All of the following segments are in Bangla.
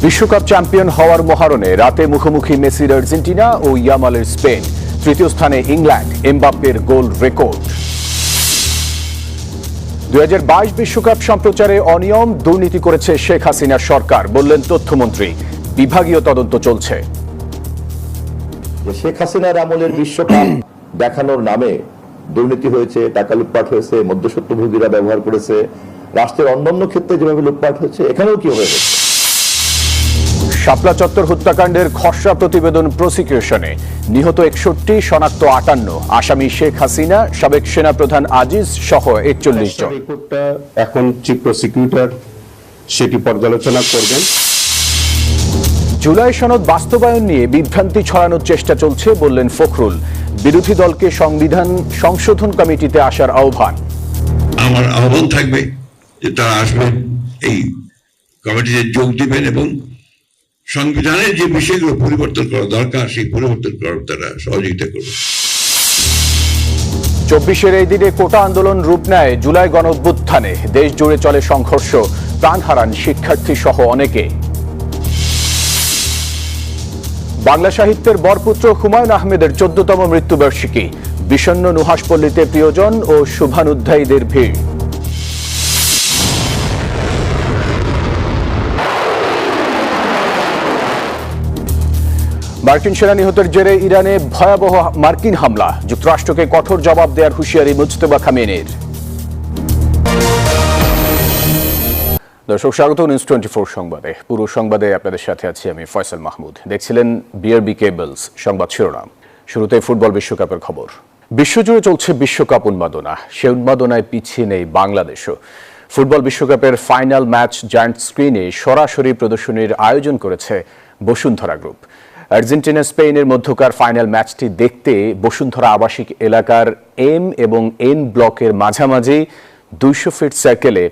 বিশ্বকাপ চ্যাম্পিয়ন হওয়ার মহারণে রাতে মুখোমুখি মেসির আর্জেন্টিনা ও ইয়ামালের স্পেন। তৃতীয় স্থানে ইংল্যান্ড, এমবাপ্পের গোল রেকর্ড। 2022 বিশ্বকাপ সম্প্রচারে অনিয়ম, দুর্নীতি করেছে শেখ হাসিনার সরকার, বললেন তথ্যমন্ত্রী। বিভাগীয় তদন্ত চলছে। শেখ হাসিনার আমলের বিশ্বকাপ দেখানোর নামে দুর্নীতি হয়েছে, টাকা লুটপাট হয়েছে, মধ্যস্বত্বভোগীরা ব্যবহার করেছে, রাষ্ট্রের অন্যান্য ক্ষেত্রে যেভাবে লুটপাট হচ্ছে এখানেও কি হয়েছে। শাপলা চত্বর হত্যাকাণ্ডের খসড়া প্রতিবেদন প্রসিকিউশনে। নিহত 61, শনাক্ত 58। আসামি শেখ হাসিনা, সাবেক সেনাপ্রধান আজিজ সহ 41 জন। রিপোর্টটা এখন চিফ প্রসিকিউটর সেটি পর্যালোচনা করবেন। জুলাই সনদ বাস্তবায়ন নিয়ে বিভ্রান্তি ছড়ানোর চেষ্টা চলছে, বললেন ফখরুল। বিরোধী দলকে সংবিধান সংশোধন কমিটিতে আসার আহ্বান। আমার আহ্বান থাকবে যে তারা আসবেন, এই কমিটিতে যোগ দিবেন এবং সংবিধানের যে বিষয়গুলো পরিবর্তন করা দরকার সেই পরিবর্তন করার তারা সহযোগিতা করবে। 24-এর এই দিনে কোটা আন্দোলন রূপ নেয় জুলাই গণঅভ্যুত্থানে। দেশ জুড়ে চলে সংঘর্ষ, প্রাণ হারান শিক্ষার্থী সহ অনেকে। বাংলা সাহিত্যের বরপুত্র হুমায়ুন আহমেদের 14তম মৃত্যুবার্ষিকী। বিষণ্ণ নুহাশপল্লীতে প্রিয়জন ও শুভানুধ্যায়ীদের ভিড়। মার্কিন সেনা নিহতের জেরে ইরানে ভয়াবহ মার্কিন হামলা। যুক্তরাষ্ট্রকে কঠোর জবাব দেওয়ার হুঁশিয়ারি মুজতবা খামেনির। দর্শক, স্বাগত নিউজ 24 সংবাদে। পুরো সংবাদে আপনাদের সাথে আছি আমি ফয়সাল মাহমুদ। দেখছিলেন বিআরবি কেবলস সংবাদ শিরোনাম। শুরুতে ফুটবল বিশ্বকাপের খবর। বিশ্বজুড়ে চলছে বিশ্বকাপ উন্মাদনা। সে উন্মাদনায় পিছিয়ে নেই বাংলাদেশও। ফুটবল বিশ্বকাপের ফাইনাল ম্যাচ জায়ান্ট স্ক্রিনে সরাসরি প্রদর্শনীর আয়োজন করেছে বসুন্ধরা গ্রুপ। আর্জেন্টিনা স্পেনের মধ্যকার ফাইনাল ম্যাচটি দেখতে বসুন্ধরা আবাসিক এলাকার এম এবং এন ব্লকের মাঝামাঝি 200 ফিট সার্কেলে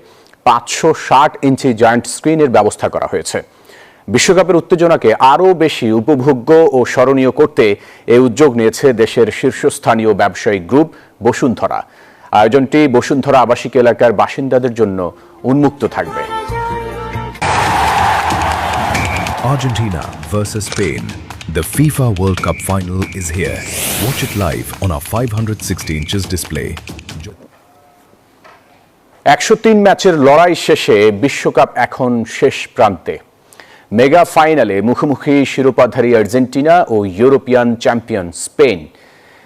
560 ইঞ্চি জায়ান্ট স্ক্রিনের ব্যবস্থা করা হয়েছে। বিশ্বকাপের উত্তেজনাকে আরও বেশি উপভোগ্য ও স্মরণীয় করতে এই উদ্যোগ নিয়েছে দেশের শীর্ষস্থানীয় ব্যবসায়িক গ্রুপ বসুন্ধরা। আয়োজনটি বসুন্ধরা আবাসিক এলাকার বাসিন্দাদের জন্য উন্মুক্ত থাকবে। Argentina versus Spain. The FIFA World Cup final is here. Watch it live on our 560 inches display. 103 ম্যাচের লড়াই শেষে বিশ্বকাপ এখন শেষ প্রান্তে। মেগা ফাইনালে মুখোমুখি শিরোপাধারী আর্জেন্টিনা ও ইউরোপিয়ান চ্যাম্পিয়ন স্পেন।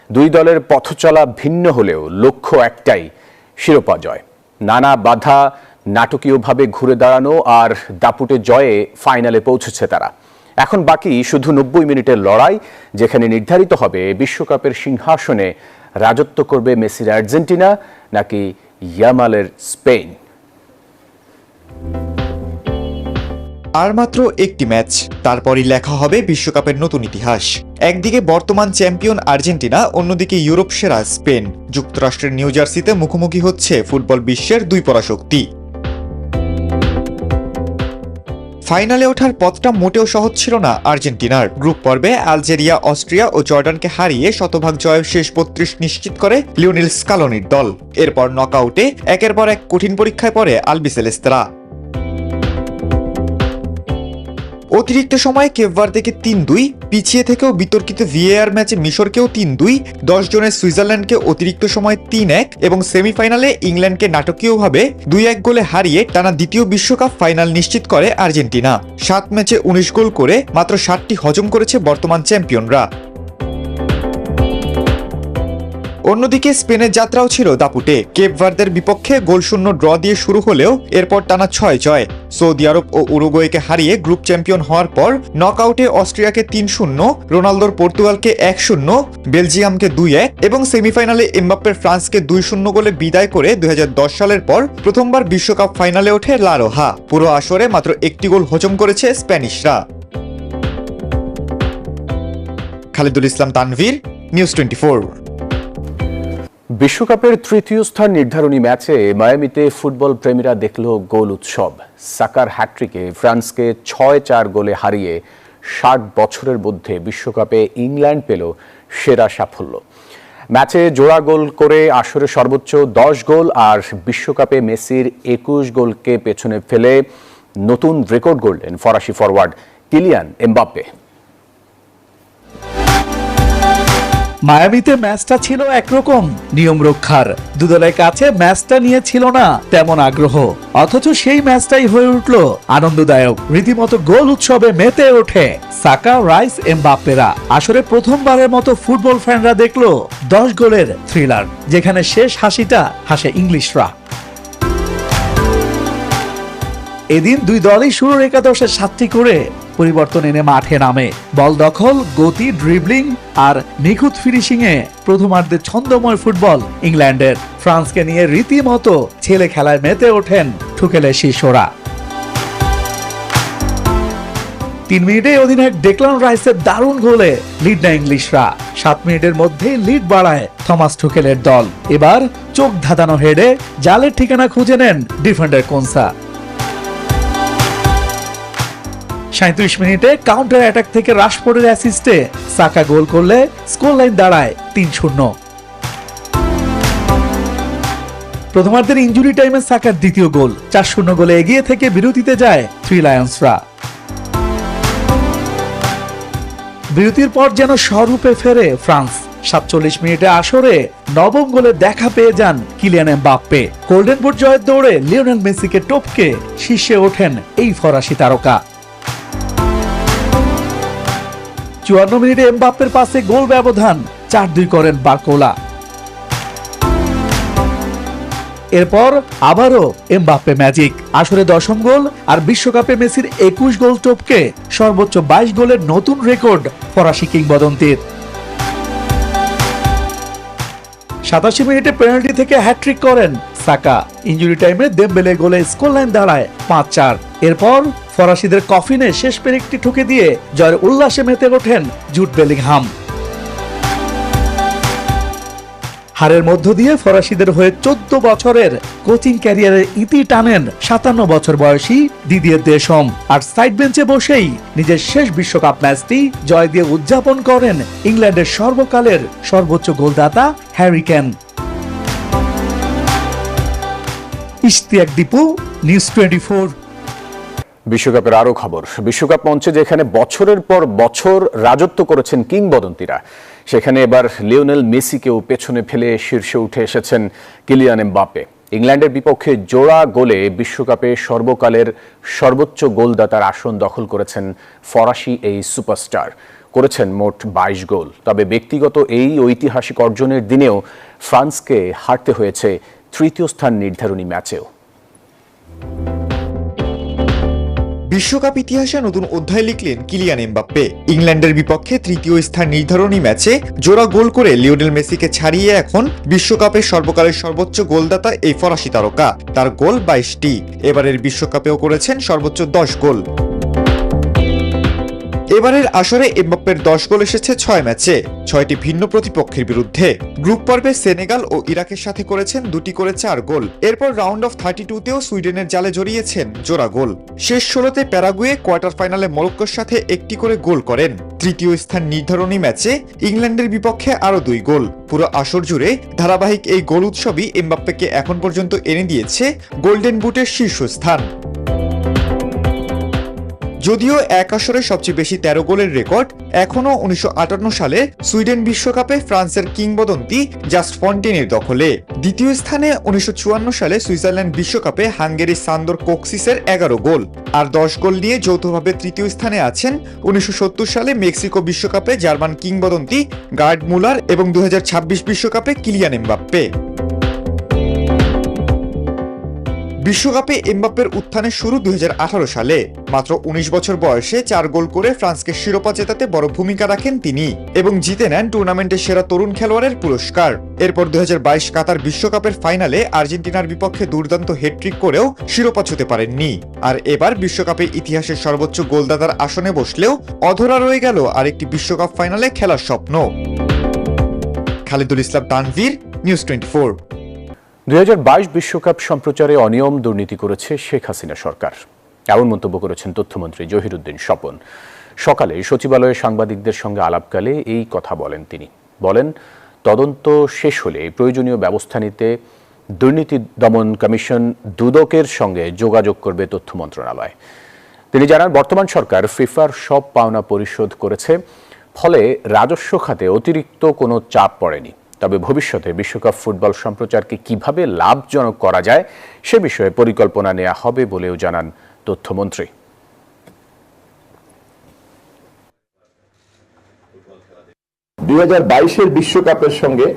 দুই দলের পথচলা ভিন্ন হলেও লক্ষ্য একটাই, শিরোপা জয়। নানা বাধা নাটকীয়ভাবে ঘুরে দাঁড়ানো আর দাপুটে জয়ে ফাইনালে পৌঁছেছে তারা। এখন বাকি শুধু 90 মিনিটের লড়াই, যেখানে নির্ধারিত হবে বিশ্বকাপের সিংহাসনে রাজত্ব করবে মেসির আর্জেন্টিনা নাকি ইয়ামালের স্পেন। আর মাত্র একটি ম্যাচ, তারপরই লেখা হবে বিশ্বকাপের নতুন ইতিহাস। একদিকে বর্তমান চ্যাম্পিয়ন আর্জেন্টিনা, অন্যদিকে ইউরোপ সেরা স্পেন। যুক্তরাষ্ট্রের নিউ জার্সিতে মুখোমুখি হচ্ছে ফুটবল বিশ্বের দুই পরাশক্তি। ফাইনালে ওঠার পথটা মোটেও সহজ ছিল না আর্জেন্টিনার। গ্রুপ পর্বে আলজেরিয়া, অস্ট্রিয়া ও জর্ডানকে হারিয়ে শতভাগ জয়ের শেষ 32 নিশ্চিত করে লিওনেল স্কালোনির দল। এরপর নকআউটে একের পর এক কঠিন পরীক্ষায় পড়ে আলবিসেলেস্তেরা। অতিরিক্ত সময়ে কেপ ভার্দেকে 3-2, পিছিয়ে থেকেও বিতর্কিত ভিএআর ম্যাচে মিশরকেও 3-2, 10 জনের সুইজারল্যান্ডকে অতিরিক্ত সময়ে 3-1 এবং সেমিফাইনালে ইংল্যান্ডকে নাটকীয়ভাবে 2-1 গোলে হারিয়ে টানা দ্বিতীয় বিশ্বকাপ ফাইনাল নিশ্চিত করে আর্জেন্টিনা। 7 ম্যাচে 19 গোল করে মাত্র 7টি হজম করেছে বর্তমান চ্যাম্পিয়নরা। অন্যদিকে স্পেনের যাত্রাও ছিল দাপুটে। কেপ ভার্দের বিপক্ষে গোলশূন্য ড্র দিয়ে শুরু হলেও এরপর টানা 6 জয়। সৌদি আরব ও উরুগুয়েকে হারিয়ে গ্রুপ চ্যাম্পিয়ন হওয়ার পর নকআউটে অস্ট্রিয়াকে 3-0, রোনালদোর পর্তুগালকে 1-0, বেলজিয়ামকে 2-1 এবং সেমিফাইনালে এমবাপ্পের ফ্রান্সকে 2-0 গোলে বিদায় করে 2010 সালের পর প্রথমবার বিশ্বকাপ ফাইনালে ওঠে লা রোহা। পুরো আসরে মাত্র একটি গোল হজম করেছে স্প্যানিশরা। খালিদুল ইসলাম তানভীর, নিউজ 24। বিশ্বকাপের তৃতীয় স্থান নির্ধারণী ম্যাচে মায়ামিতে ফুটবল প্রেমীরা দেখল গোল উৎসব। সাকার হ্যাট্রিকে ফ্রান্সকে 6-4 গোলে হারিয়ে 60 বছরের মধ্যে বিশ্বকাপে ইংল্যান্ড পেল সেরা সাফল্য। ম্যাচে জোড়া গোল করে আসরে সর্বোচ্চ 10 গোল আর বিশ্বকাপে মেসির 21 গোলকে পেছনে ফেলে নতুন রেকর্ড গড়লেন ফরাসি ফরওয়ার্ড কিলিয়ান এমবাপ্পে। মায়ামিতে ম্যাচটা ছিল একরকম নিয়ম রক্ষার, দুদলের কাছে ম্যাচটা নিয়ে ছিল না তেমন আগ্রহ, অথচ সেই ম্যাচটাই হয়ে উঠল আনন্দদায়ক। রীতিমতো গোল উৎসবে মেতে ওঠে সাকা, রাইস, এমবাপ্পেরা। আসলে প্রথমবারের মতো ফুটবল ফ্যানরা দেখলো 10 গোলের থ্রিলার, যেখানে শেষ হাসিটা হাসে ইংলিশরা। এদিন দুই দলই শুরুর একাদশে 7টি করে পরিবর্তন এনে মাঠে নামে। বল দখল, গতি, ড্রিবলিং আর নিখুঁত ফিনিশিং এ প্রথমার্ধে ছন্দময় ফুটবল ইংল্যান্ডের। ফ্রান্সকে নিয়ে রীতিমতো ছেলে খেলায় মেতে ওঠেন ঠুকেলের শিষ্যরা। 3 মিনিটে অধিনায়ক ডেক্লান রাইসের দারুণ গোলে লিড নেয় ইংলিশরা। 7 মিনিটের মধ্যেই লিড বাড়ায় থমাস ঠুকেলের দল। এবার চোখ ধাঁধানো হেডে জালের ঠিকানা খুঁজে নেন ডিফেন্ডার কোনসা। 37 মিনিটে কাউন্টার অ্যাটাক থেকে রাশফোর্ডের অ্যাসিস্টে সাকা গোল করলে স্কোর লাইন দাঁড়ায় 3-0। প্রথমার্ধের ইনজুরি টাইমে সাকার দ্বিতীয় গোল। 4-0 গোলে এগিয়ে থেকে বিরতিতে যায় থ্রি লায়ন্সরা। বিরতির পর যেন স্বরূপে ফেরে ফ্রান্স। 47 মিনিটে আসরে নবম গোলে দেখা পেয়ে যান কিলিয়ান এমবাপ্পে। গোল্ডেন বুট জয়ের দৌড়ে লিওনেল মেসিকে টপকে শীর্ষে ওঠেন এই ফরাসি তারকা। 54 মিনিটে এমবাপ্পের পাশে গোল ব্যবধান 4-2 করেন বার্কোলা। এরপর আবারও এমবাপ্পে ম্যাজিক। আসরে 10ম গোল আর বিশ্বকাপে মেসির 21 গোল টপকে সর্বোচ্চ 22 গোলের নতুন রেকর্ড ফরাসি কিংবদন্তির। 87 মিনিটে পেনাল্টি থেকে হ্যাট্রিক করেন সাকা। ইনজুরি টাইমে দেমবেলে গোলে স্কোর লাইন দাঁড়ায় 5-4। এরপর ফরাসিদের কফিনে শেষ পেরেকটি ঠুকে দিয়ে জয়ের উল্লাসে মেতে ওঠেন জুড বেলিংহাম। হারের মধ্য দিয়ে ফরাসিদের হয়ে 14 বছরের কোচিং ক্যারিয়ারের ইতি টানেন 57 বছর বয়সী দিদিয়ে দেশম। আর সাইড বেঞ্চে বসেই নিজের শেষ বিশ্বকাপ ম্যাচটি জয় দিয়ে উদযাপন করেন ইংল্যান্ডের সর্বকালের সর্বোচ্চ গোলদাতা Harry Kane. Ishtiaq Dipu, news 24। বিশ্বকাপের আরো খবর। বিশ্বকাপ মঞ্চে যেখানে বছরের পর বছর রাজত্ব করেছেন কিংবদন্তিরা, সেখানে এবার লিওনেল মেসিকেও পেছনে ফেলে শীর্ষে উঠে এসেছেন কিলিয়ান এমবাপ্পে। ইংল্যান্ডের বিপক্ষে জোড়া গোলে বিশ্বকাপে সর্বকালের সর্বোচ্চ গোলদাতার আসন দখল করেছেন ফরাসি এই সুপারস্টার। করেছেন মোট 22 গোল। তবে ব্যক্তিগত এই ঐতিহাসিক অর্জনের দিনেও ফ্রান্সকে হারতে হয়েছে তৃতীয় স্থান নির্ধারণী ম্যাচেও। বিশ্বকাপ ইতিহাসে নতুন অধ্যায় লিখলেন কিলিয়ান এমবাপ্পে। ইংল্যান্ডের বিপক্ষে তৃতীয় স্থান নির্ধারণী ম্যাচে জোড়া গোল করে লিওনেল মেসিকে ছাড়িয়ে এখন বিশ্বকাপের সর্বকালের সর্বোচ্চ গোলদাতা এই ফরাসি তারকা। তার গোল 22টি। এবারের বিশ্বকাপেও করেছেন সর্বোচ্চ 10 গোল। এবারের আসরে এমবাপ্পের 10 গোল এসেছে 6 ম্যাচে, 6টি ভিন্ন প্রতিপক্ষের বিরুদ্ধে। গ্রুপ পর্বে সেনেগাল ও ইরাকের সাথে করেছেন 2টি করে 4 গোল। এরপর রাউন্ড অফ 32তেও সুইডেনের জালে জড়িয়েছেন জোড়া গোল। শেষ 16তে প্যারাগুয়ে, কোয়ার্টার ফাইনালে মরক্কোর সাথে 1টি করে গোল করেন। তৃতীয় স্থান নির্ধারণী ম্যাচে ইংল্যান্ডের বিপক্ষে আরও 2 গোল। পুরো আসর জুড়ে ধারাবাহিক এই গোল উৎসবই এমবাপ্পেকে এখন পর্যন্ত এনে দিয়েছে গোল্ডেন বুটের শীর্ষস্থান। যদিও এক আসরে সবচেয়ে বেশি 13 গোলের রেকর্ড এখনও 1958 সালে সুইডেন বিশ্বকাপে ফ্রান্সের কিংবদন্তি জাস্ট ফন্টেনের দখলে। দ্বিতীয় স্থানে 1954 সালে সুইজারল্যান্ড বিশ্বকাপে হাঙ্গেরির সান্দর কোক্সিসের 11 গোল। আর 10 গোল নিয়ে যৌথভাবে তৃতীয় স্থানে আছেন 1970 সালে মেক্সিকো বিশ্বকাপে জার্মান কিংবদন্তি গার্ড মুলার এবং 2026 বিশ্বকাপে কিলিয়ান এমবাপ্পে। বিশ্বকাপে এমবাপ্পের উত্থানের শুরু 2018 সালে। মাত্র 19 বছর বয়সে 4 গোল করে ফ্রান্সকে শিরোপা জেতাতে বড় ভূমিকা রাখেন তিনি এবং জিতে নেন টুর্নামেন্টের সেরা তরুণ খেলোয়াড়ের পুরস্কার। এরপর 2022 কাতার বিশ্বকাপের ফাইনালে আর্জেন্টিনার বিপক্ষে দুর্দান্ত হ্যাট্রিক করেও শিরোপা ছুঁতে পারেননি। আর এবার বিশ্বকাপে ইতিহাসের সর্বোচ্চ গোলদাতার আসনে বসলেও অধরা রয়ে গেল আরেকটি বিশ্বকাপ ফাইনালে খেলার স্বপ্ন। খালিদুল ইসলাম তানভীর, নিউজ 24। 2022 বিশ্বকাপ সম্প্রচারে অনিয়ম দুর্নীতি করেছে শেখ হাসিনা সরকার, এমন মন্তব্য করেছেন তথ্যমন্ত্রী জহিরুদ্দিন স্বপন। সকালে সচিবালয়ে সাংবাদিকদের সঙ্গে আলাপকালে এই কথা বলেন তিনি। বলেন, তদন্ত শেষ হলে প্রয়োজনীয় ব্যবস্থা নিতে দুর্নীতি দমন কমিশন দুদকের সঙ্গে যোগাযোগ করবে তথ্য মন্ত্রণালয়। তিনি জানান, বর্তমান সরকার ফিফার সব পাওনা পরিশোধ করেছে, ফলে রাজস্ব খাতে অতিরিক্ত কোনো চাপ পড়েনি। তবে ভবিষ্যতে বিশ্বকাপ ফুটবল সম্প্রচারকে কিভাবে লাভজনক করা যায় সে বিষয়ে পরিকল্পনা নেওয়া হবে বলেও জানান তথ্যমন্ত্রী। এর বিশ্বকাপের সঙ্গে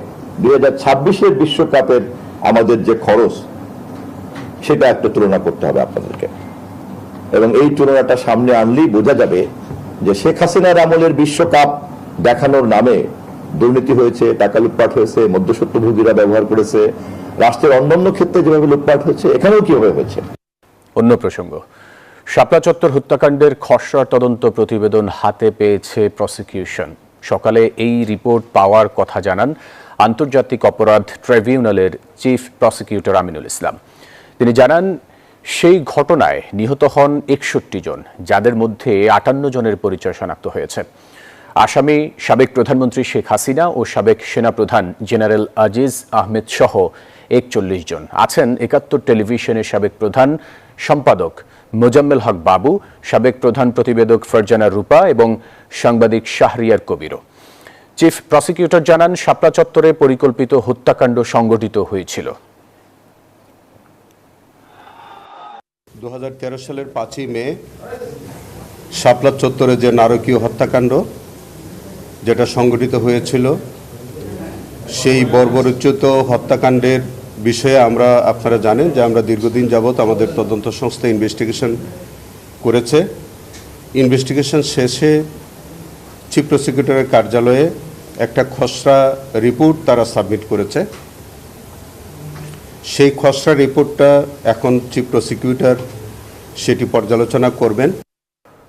2026-এর বিশ্বকাপের আমাদের যে খরচ সেটা একটা তুলনা করতে হবে আপনাদেরকে, এবং এই তুলনাটা সামনে আনলেই বোঝা যাবে যে শেখ হাসিনার আমলের বিশ্বকাপ দেখানোর নামে দুর্নীতি হয়েছে, টাকা লুটপাট হয়েছে, মধ্যস্বত্বভোগীরা ব্যবহার করেছে, রাষ্ট্রের অন্যান্য ক্ষেত্রে যেভাবে লুটপাট হয়েছে এখানেও কিভাবে হয়েছে। অন্য প্রসঙ্গ, শাপলা চত্বর হত্যাকাণ্ডের খসড়া তদন্ত প্রতিবেদন হাতে পেয়েছে প্রসিকিউশন। সকালে এই রিপোর্ট পাওয়ার কথা জানান আন্তর্জাতিক অপরাধ ট্রাইব্যুনালের চিফ প্রসিকিউটর আমিনুল ইসলাম। তিনি জানান, সেই ঘটনায় নিহত হন 61 জন, যাদের মধ্যে 58 জনের পরিচয় শনাক্ত হয়েছে। আসামি সাবেক প্রধানমন্ত্রী শেখ হাসিনা ও সাবেক সেনাপ্রধান জেনারেল আজিজ আহমেদ সহ 41 জন। আছেন 71 টেলিভিশনের সাবেক প্রধান সম্পাদক মোজাম্মেল হক বাবু, সাবেক প্রধান প্রতিবেদক ফারজানা রূপা এবং সাংবাদিক শাহরিয়ার কবিরও। চিফ প্রসিকিউটর জানান, শাপলা চত্বরে পরিকল্পিত হত্যাকাণ্ড সংগঠিত হয়েছিল। 2013 সালের 5ই মে শাপলা চত্বরে যে নারকীয় হত্যাকাণ্ড যেটা সংগঠিত হয়েছিল, সেই বর্বরোচিত হত্যাকাণ্ডের বিষয়ে আপনারা জানেন যে আমরা দীর্ঘদিন যাবৎ আমাদের তদন্ত সংস্থা ইনভেস্টিগেশন করেছে। ইনভেস্টিগেশন শেষে চিফ প্রসিকিউটরের কার্যালয়ে একটা খসড়া রিপোর্ট তারা সাবমিট করেছে। সেই খসড়া রিপোর্টটা এখন চিফ প্রসিকিউটর সেটি পর্যালোচনা করবেন।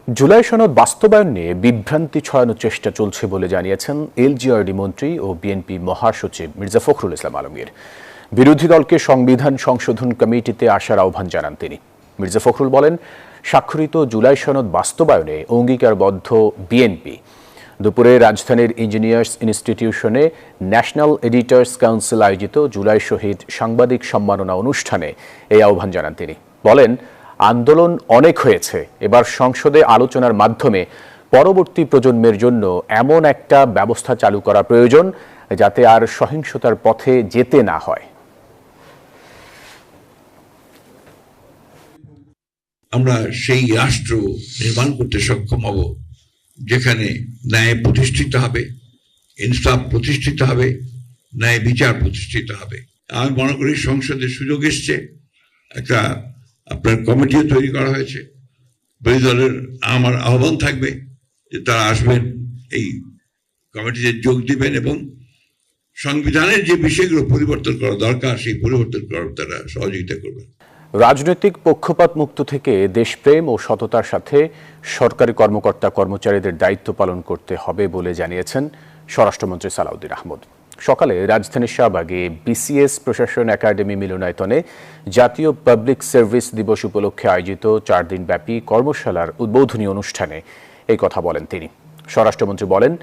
জুলাই সনদ বাস্তবায়ন নিয়ে বিভ্রান্তি ছড়ানোর চেষ্টা চলছে বলে জানিয়েছেন এলজিআরডি মন্ত্রী ও বিএনপি মহাসচিব মির্জা ফখরুল ইসলাম আলমগীর। বিরোধী দলকে সংবিধান সংশোধন কমিটিতে আসার আহ্বান জানান তিনি। মির্জা ফখরুল বলেন, স্বাক্ষরিত জুলাই সনদ বাস্তবায়নে অঙ্গীকারবদ্ধ বিএনপি। দুপুরে রাজধানীর ইঞ্জিনিয়ার্স ইনস্টিটিউশনে ন্যাশনাল এডিটর্স কাউন্সিল আয়োজিত জুলাই শহীদ সাংবাদিক সম্মাননা অনুষ্ঠানে এই আহ্বান জানান তিনি। বলেন, আন্দোলন অনেক হয়েছে, এবার সংসদে আলোচনার মাধ্যমে পরবর্তী প্রজন্মের জন্য এমন একটা ব্যবস্থা চালু করা প্রয়োজন যাতে আর সহিংসতার পথে যেতে না হয়। আমরা সেই রাষ্ট্র নির্মাণ করতে সক্ষম হব যেখানে ন্যায় প্রতিষ্ঠিত হবে, ইনসাফ প্রতিষ্ঠিত হবে, ন্যায় বিচার প্রতিষ্ঠিত হবে। আমি মনে করি সংসদের সুযোগ এসছে, একটা আপনার কমিটিও তৈরি করা হয়েছে। বিরোধী দলের আমার আহ্বান থাকবে যে তারা আসবেন, এই কমিটিতে যোগ দিবেন এবং সংবিধানের যে বিষয়গুলো পরিবর্তন করা দরকার সেই পরিবর্তন করার তারা সহযোগিতা করবেন। রাজনৈতিক পক্ষপাত মুক্ত থেকে দেশপ্রেম ও সততার সাথে সরকারি কর্মকর্তা কর্মচারীদের দায়িত্ব পালন করতে হবে বলে জানিয়েছেন স্বরাষ্ট্রমন্ত্রী সালাউদ্দিন আহমদ। সকালে রাজধানীর শাহবাগে বিসিএস প্রশাসন একাডেমি মিলনায়তনে জাতীয় পাবলিক সার্ভিস দিবস উপলক্ষে আয়োজিত 4 দিনব্যাপী কর্মশালার উদ্বোধনী অনুষ্ঠানে এই কথা বলেন তিনি। স্বরাষ্ট্রমন্ত্রী বলেন,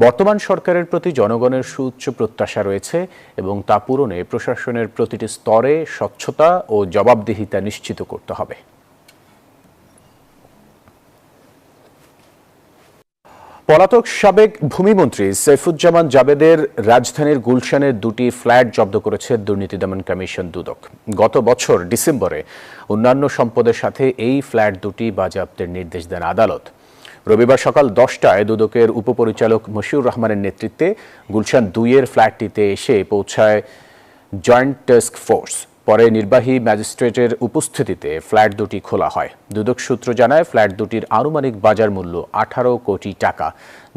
বর্তমান সরকারের প্রতি জনগণের সুউচ্চ প্রত্যাশা রয়েছে এবং তা পূরণে প্রশাসনের প্রতিটি স্তরে স্বচ্ছতা ও জবাবদিহিতা নিশ্চিত করতে হবে। পলাতক সাবেক ভূমিমন্ত্রী সাইফুজ্জামান জাবেদের রাজধানীর গুলশানের 2টি ফ্ল্যাট জব্দ করেছে দুর্নীতি দমন কমিশন দুদক। গত বছর ডিসেম্বরে অন্যান্য সম্পদের সাথে এই ফ্ল্যাট 2টি বাজেয়াপ্তের নির্দেশ দেন আদালত। রবিবার সকাল 10টায় দুদকের উপপরিচালক মশিউর রহমানের নেতৃত্বে গুলশান 2-এর ফ্ল্যাটটিতে এসে পৌঁছায় জয়েন্ট টাস্ক ফোর্স। পরে নির্বাহী ম্যাজিস্ট্রেটের উপস্থিতিতে ফ্ল্যাট 2টি খোলা হয়। দুদক সূত্র জানায়, ফ্ল্যাট 2টির আনুমানিক বাজার মূল্য 18 কোটি টাকা,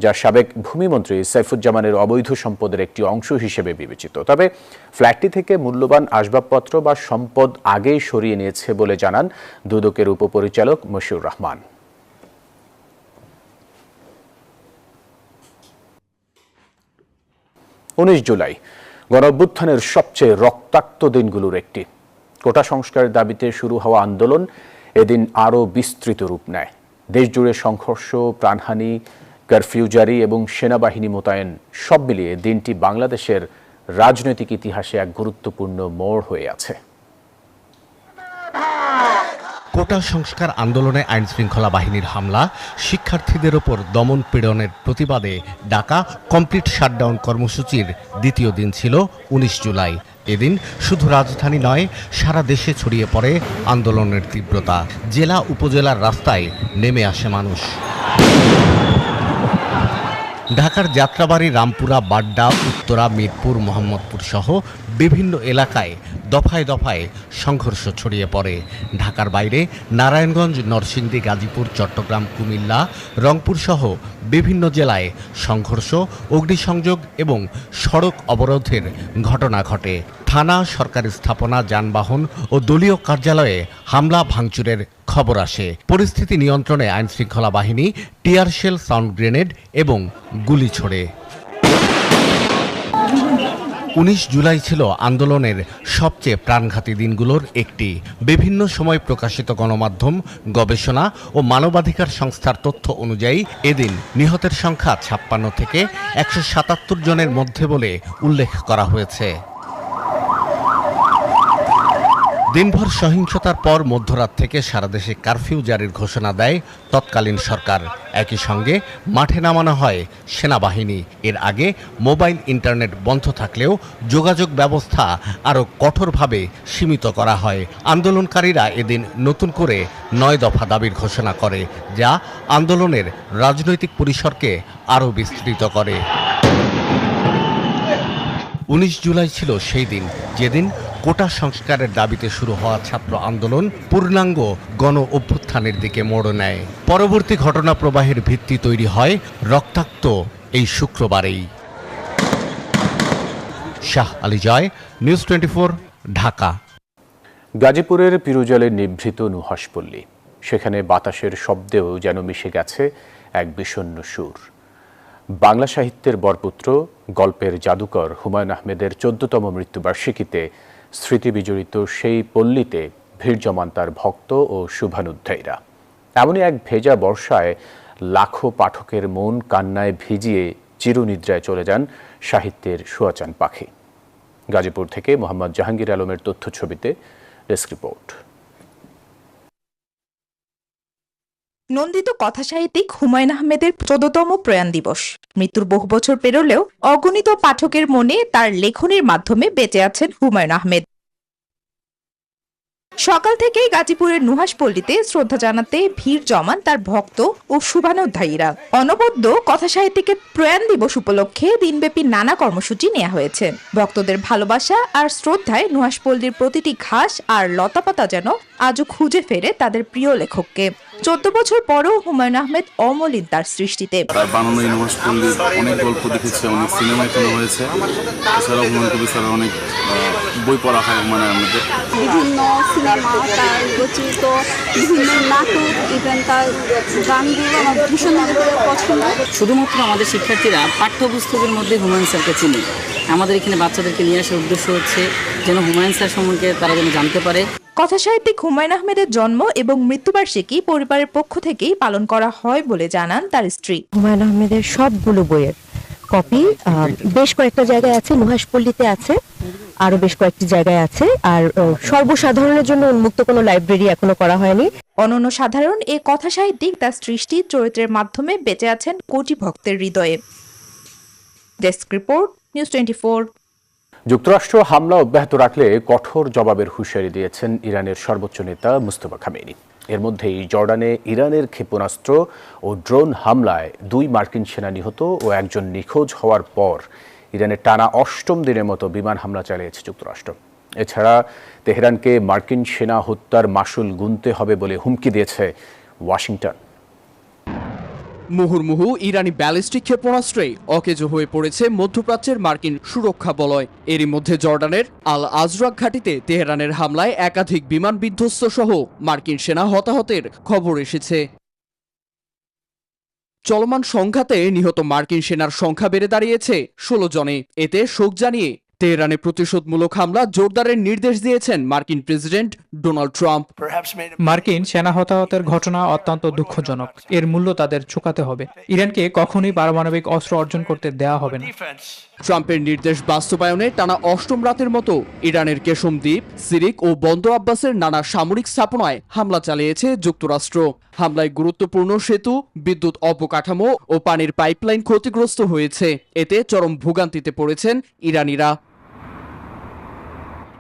যা সাবেক ভূমিমন্ত্রী সাইফুজ্জামানের অবৈধ সম্পদের একটি অংশ হিসেবে বিবেচিত। তবে ফ্ল্যাটটি থেকে মূল্যবান আসবাবপত্র বা সম্পদ আগেই সরিয়ে নিয়েছে বলে জানান দুদকের উপপরিচালক মশিউর রহমান। 19 জুলাই গণঅভ্যুত্থানের সবচেয়ে রক্তাক্ত দিনগুলোর একটি। কোটা সংস্কারের দাবিতে শুরু হওয়া আন্দোলন এদিন আরও বিস্তৃত রূপ নেয়। দেশজুড়ে সংঘর্ষ, প্রাণহানি, কারফিউ জারি এবং সেনাবাহিনী মোতায়েন, সব মিলিয়ে দিনটি বাংলাদেশের রাজনৈতিক ইতিহাসে এক গুরুত্বপূর্ণ মোড় হয়ে আছে। কোটা সংস্কার আন্দোলনে আইনশৃঙ্খলা বাহিনীর হামলা, শিক্ষার্থীদের ওপর দমন পীড়নের প্রতিবাদে ডাকা কমপ্লিট শাটডাউন কর্মসূচির দ্বিতীয় দিন ছিল ১৯ জুলাই। এদিন শুধু রাজধানী নয়, সারা দেশে ছড়িয়ে পড়ে আন্দোলনের তীব্রতা। জেলা উপজেলার রাস্তায় নেমে আসে মানুষ। ঢাকার যাত্রাবাড়ি, রামপুরা, বাড্ডা, উত্তরা, মিরপুর, মোহাম্মদপুর সহ বিভিন্ন এলাকায় দফায় দফায় সংঘর্ষ ছড়িয়ে পড়ে। ঢাকার বাইরে নারায়ণগঞ্জ, নরসিংদী, গাজীপুর, চট্টগ্রাম, কুমিল্লা, রংপুর সহ বিভিন্ন জেলায় সংঘর্ষ, অগ্নিসংযোগ এবং সড়ক অবরোধের ঘটনা ঘটে। থানা, সরকারি স্থাপনা, যানবাহন ও দলীয় কার্যালয়ে হামলা ভাঙচুরের খবর আসে। পরিস্থিতি নিয়ন্ত্রণে আইনশৃঙ্খলা বাহিনী টিয়ার শেল, সাউন্ড গ্রেনেড এবং গুলি ছোড়ে। ১৯ জুলাই ছিল আন্দোলনের সবচেয়ে প্রাণঘাতী দিনগুলোর একটি। বিভিন্ন সময় প্রকাশিত গণমাধ্যম, গবেষণা ও মানবাধিকার সংস্থার তথ্য অনুযায়ী এদিন নিহতের সংখ্যা ৫৬ থেকে ১৭৭ জনের মধ্যে বলে উল্লেখ করা হয়েছে। দিনভর সহিংসতার পর মধ্যরাত থেকে সারা দেশে কারফিউ জারির ঘোষণা দেয় তৎকালীন সরকার। একই সঙ্গে মাঠে নামানো হয় সেনাবাহিনী। এর আগে মোবাইল, ইন্টারনেট বন্ধ থাকলেও যোগাযোগ ব্যবস্থা আরও কঠোরভাবে সীমিত করা হয়। আন্দোলনকারীরা এদিন নতুন করে ৯ দফা দাবির ঘোষণা করে, যা আন্দোলনের রাজনৈতিক পরিসরকে আরও বিস্তৃত করে। ১৯ জুলাই ছিল সেই দিন যেদিন কোটা সংস্কারের দাবিতে শুরু হওয়া ছাত্র আন্দোলন পূর্ণাঙ্গ গণ অভ্যুত্থানের দিকে মোড় নেয়। পরবর্তী ঘটনা প্রবাহের ভিত্তি তৈরি হয় রক্তাক্ত এই শুক্রবারেই। শাহ আলী জয়, নিউজ 24, ঢাকা। গাজীপুরের পিরুজলে নিভৃত নুহাশপল্লী, সেখানে বাতাসের শব্দেও যেন মিশে গেছে এক বিষণ্ণ সুর। বাংলা সাহিত্যের বরপুত্র, গল্পের জাদুকর হুমায়ূন আহমেদের ১৪তম মৃত্যুবার্ষিকীতে স্মৃতিবিজড়িত সেই পল্লীতে ভিড় জমান তার ভক্ত ও শুভানুধ্যায়ীরা। এমনই এক ভেজা বর্ষায় লাখো পাঠকের মন কান্নায় ভিজিয়ে চিরনিদ্রায় চলে যান সাহিত্যের সোয়াচান পাখি। গাজীপুর থেকে মোহাম্মদ জাহাঙ্গীর আলমের তথ্যছবিতে ডেস্ক রিপোর্ট। নন্দিত কথাসাহিত্যিক হুমায়ূন আহমেদের ১৪তম প্রয়াণ দিবস। মৃত্যুর বহু বছর পেরোলেও অগণিত পাঠকের মনে তার লেখনীর মাধ্যমে বেঁচে আছেন হুমায়ূন আহমেদ। সকাল থেকেই গাজীপুরের নুহাশপল্লীতে শ্রদ্ধা জানাতে ভিড় জমান তার ভক্ত ও শুভানুধ্যায়ীরা। অনবদ্য কথাসাহিত্যিকের প্রয়াণ দিবস উপলক্ষে দিনব্যাপী নানা কর্মসূচি নেওয়া হয়েছে। ভক্তদের ভালোবাসা আর শ্রদ্ধায় নুহাশপল্লীর প্রতিটি ঘাস আর লতাপাতা যেন আজও খুঁজে ফেরে তাদের প্রিয় লেখককে। ১৪ বছর পরও হুমায়ূন আহমেদ অমলিন তার সৃষ্টিতে। তার বানানো এই নুহাশপল্লীর অনেক গল্প দেখেছে, অনেক সিনেমায় তোলা হয়েছে। এছাড়াও হুমায়ূন কবির স্যারের অনেক বই পড়া হয় হুমায়ূন আহমেদের। বিভিন্ন সিনেমা, তার রচিত বিভিন্ন নাটক, ইভেন তার গানগুলো আমার ভীষণভাবে পছন্দ। শুধুমাত্র আমাদের শিক্ষার্থীরা পাঠ্যপুস্তকের মধ্যে হুমায়ূন স্যারকে চিনি। আমাদের এখানে বাচ্চাদেরকে নিয়ে আসার উদ্দেশ্য হচ্ছে যেন হুমায়ূন স্যার সম্পর্কে তারা যেন জানতে পারে। কথাসাহিত্যিক হুমায়ূন আহমেদের জন্ম এবং মৃত্যুবার্ষিকী পরিবারের পক্ষ থেকেই পালন করা হয় বলে জানান তার স্ত্রী। হুমায়ূন আহমেদের সবগুলো বইয়ের কপি বেশ কয়েকটা জায়গায় আছে, নুহাশপল্লীতে আছে, আরো বেশ কয়েকটি জায়গায় আছে। আর সর্বসাধারণের জন্য উন্মুক্ত কোনো লাইব্রেরি এখনো করা হয়নি। অনন্য সাধারণ এ কথাসাহিত্যিক তার সৃষ্টি চরিত্রের মাধ্যমে বেঁচে আছেন কোটি ভক্তের হৃদয়ে। Desk report, news 24। যুক্তরাষ্ট্র হামলা অব্যাহত রাখলে কঠোর জবাবের হুঁশিয়ারি দিয়েছেন ইরানের সর্বোচ্চ নেতা মুস্তফা খামেনি। এর মধ্যেই জর্ডানে ইরানের ক্ষেপণাস্ত্র ও ড্রোন হামলায় ২ মার্কিন সেনা নিহত ও একজন নিখোঁজ হওয়ার পর ইরানের টানা ৮ম দিনের মতো বিমান হামলা চালিয়েছে যুক্তরাষ্ট্র। এছাড়া তেহরানকে মার্কিন সেনা হত্যার মাশুল গুনতে হবে বলে হুমকি দিয়েছে ওয়াশিংটন। মুহুর্মুহু ইরানি ব্যালিস্টিক ক্ষেপণাস্ত্রে অকেজো হয়ে পড়েছে মধ্যপ্রাচ্যের মার্কিন সুরক্ষা বলয়। এরই মধ্যে জর্ডানের আল আজরাক ঘাঁটিতে তেহরানের হামলায় একাধিক বিমান বিধ্বস্ত সহ মার্কিন সেনা হতাহতের খবর এসেছে। চলমান সংঘাতে নিহত মার্কিন সেনার সংখ্যা বেড়ে দাঁড়িয়েছে ১৬ জনে। এতে শোক জানিয়ে তেহরানে প্রতিশোধমূলক হামলা জোরদারের নির্দেশ দিয়েছেন মার্কিন প্রেসিডেন্ট ডোনাল্ড ট্রাম্প। মার্কিন সেনা হতাহতের ঘটনা অত্যন্ত দুঃখজনক। এর মূল্য তাদের চুকাতে হবে। ইরানকে কখনোই পারমাণবিক অস্ত্র অর্জন করতে দেওয়া হবে না। ট্রাম্পের নির্দেশ বাস্তবায়নে টানা ৮ম রাতের মতো ইরানের কেশম দ্বীপ, সিরিক ও বন্দর আব্বাসের নানা সামরিক স্থাপনায় হামলা চালিয়েছে যুক্তরাষ্ট্র। হামলায় গুরুত্বপূর্ণ সেতু, বিদ্যুৎ অবকাঠামো ও পানির পাইপলাইন ক্ষতিগ্রস্ত হয়েছে। এতে চরম ভোগান্তিতে পড়েছেন ইরানিরা।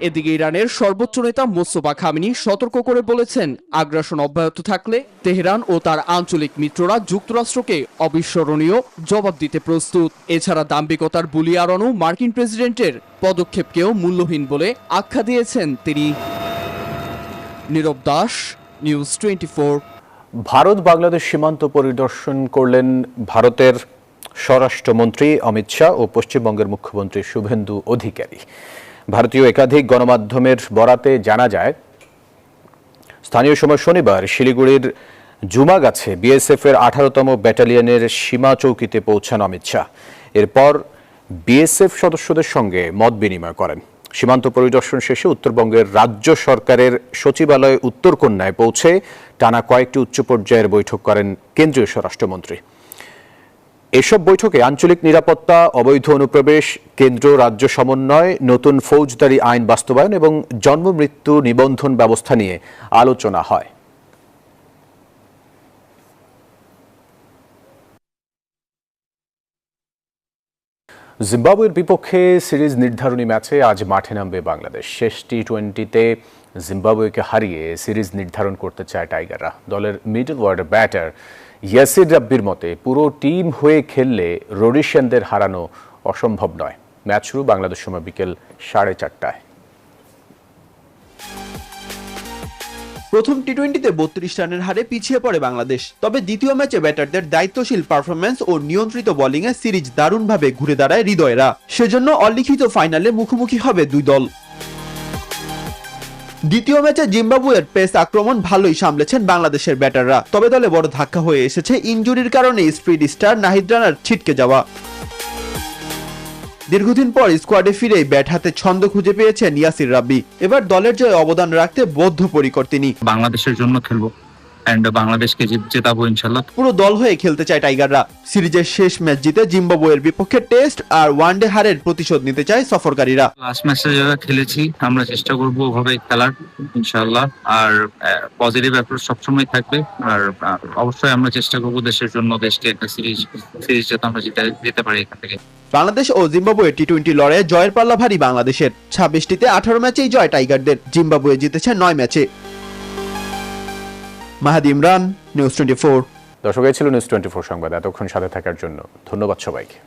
এদিকে ইরানের সর্বোচ্চ নেতা মোস্তফা খামেনি সতর্ক করে বলেছেন, আগ্রাসন অব্যাহত থাকলে তেহরান ও তার আঞ্চলিক মিত্ররা যুক্তরাষ্ট্রকে অবিস্মরণীয় জবাব দিতে প্রস্তুত। এছাড়া দাম্ভিকতার বুলি আড়ানো মার্কিন প্রেসিডেন্টের পদক্ষেপকেও মূল্যহীন বলে আখ্যা দিয়েছেন তিনি। নীরব দাস, নিউজ 24। ভারত বাংলাদেশ সীমান্ত পরিদর্শন করলেন ভারতের স্বরাষ্ট্রমন্ত্রী অমিত শাহ ও পশ্চিমবঙ্গের মুখ্যমন্ত্রী শুভেন্দু অধিকারী। ভারতীয় একাধিক গণমাধ্যমের বরাতে জানা যায়, স্থানীয় সময় শনিবার শিলিগুড়ির জুমাগাছে বিএসএফ এর 18তম ব্যাটালিয়নের সীমা চৌকিতে পৌঁছান অমিত শাহ। এরপর বিএসএফ সদস্যদের সঙ্গে মত বিনিময় করেন। সীমান্ত পরিদর্শন শেষে উত্তরবঙ্গের রাজ্য সরকারের সচিবালয় উত্তরকন্যায় পৌঁছে টানা কয়েকটি উচ্চ পর্যায়ের বৈঠক করেন কেন্দ্রীয় স্বরাষ্ট্রমন্ত্রী। এসব বৈঠকে আঞ্চলিক নিরাপত্তা, অবৈধ অনুপ্রবেশ, কেন্দ্র রাজ্য সমন্বয়, নতুন ফৌজদারি আইন বাস্তবায়ন এবং জন্ম মৃত্যু নিবন্ধন ব্যবস্থা নিয়ে আলোচনা হয়। জিম্বাবুয়ের বিপক্ষে সিরিজ নির্ধারণী ম্যাচে আজ মাঠে নামবে বাংলাদেশ। শেষ টি-20তে জিম্বাবুয়েকে হারিয়ে সিরিজ নির্ধারণ করতে চায় টাইগাররা। দলের মিডল অর্ডার ব্যাটার ইয়াসির রাব্বির মতে, পুরো টিম হয়ে খেললে রোডিশিয়ানদের হারানো অসম্ভব নয়। ম্যাচ শুরু বাংলাদেশ সময় বিকেল 4:30টায়। প্রথম টি-20তে 32 রানের হারে পিছিয়ে পড়ে বাংলাদেশ। তবে দ্বিতীয় ম্যাচে ব্যাটারদের দায়িত্বশীল পারফরম্যান্স ও নিয়ন্ত্রিত বোলিংয়ে সিরিজ দারুণভাবে ঘুরে দাঁড়ায় হৃদয়েরা। সেজন্য অলিখিত ফাইনালে মুখোমুখি হবে দুই দল। দ্বিতীয় ম্যাচে জিম্বাবুয়ের পেস আক্রমণ ভালোই সামলেছেন বাংলাদেশের ব্যাটাররা। তবে দলে বড় ধাক্কা হয়ে এসেছে ইনজুরির কারণে স্পিড স্টার নাহিদ রানার ছিটকে যাওয়া। দীর্ঘদিন পর স্কোয়াডে ফিরে ব্যাট হাতে ছন্দ খুঁজে পেয়েছেন ইয়াসির রাব্বি। এবার দলের জয়ে অবদান রাখতে বদ্ধপরিকর তিনি। বাংলাদেশের জন্য খেলবো, বাংলাদেশকে জেতাবো ইনশাল্লাহ। পুরো দল হয়ে খেলতে চায় টাইগাররা। সিরিজের শেষ ম্যাচ জিতে জিম্বাবুয়ের বিপক্ষে টেস্ট আর ওয়ানডে হারের প্রতিশোধ নিতে চায় সফরকারীরা। লাস্ট ম্যাচে যারা খেলেছি আমরা চেষ্টা করবো ওভাবে খেলার ইনশাল্লাহ। আর পজিটিভ অ্যাপ্রোচ সবসময় থাকবে। আর অবশ্যই আমরা চেষ্টা করবো দেশের জন্য, দেশকে একটা সিরিজ যাতে আমরা জিতে পারি এখান থেকে। বাংলাদেশ ও জিম্বাবুয়ে টি-20 লড়াইয়ে জয়ের পাল্লা ভারী বাংলাদেশের। 26টিতে 18 ম্যাচেই জয় টাইগারদের। জিম্বাবুয়ে জিতেছে 9 ম্যাচে। মাহাদি ইমরান, নিউজ 24। দর্শক, এই ছিল নিউজ 24 সংবাদ। এতক্ষণ সাথে থাকার জন্য ধন্যবাদ সবাইকে।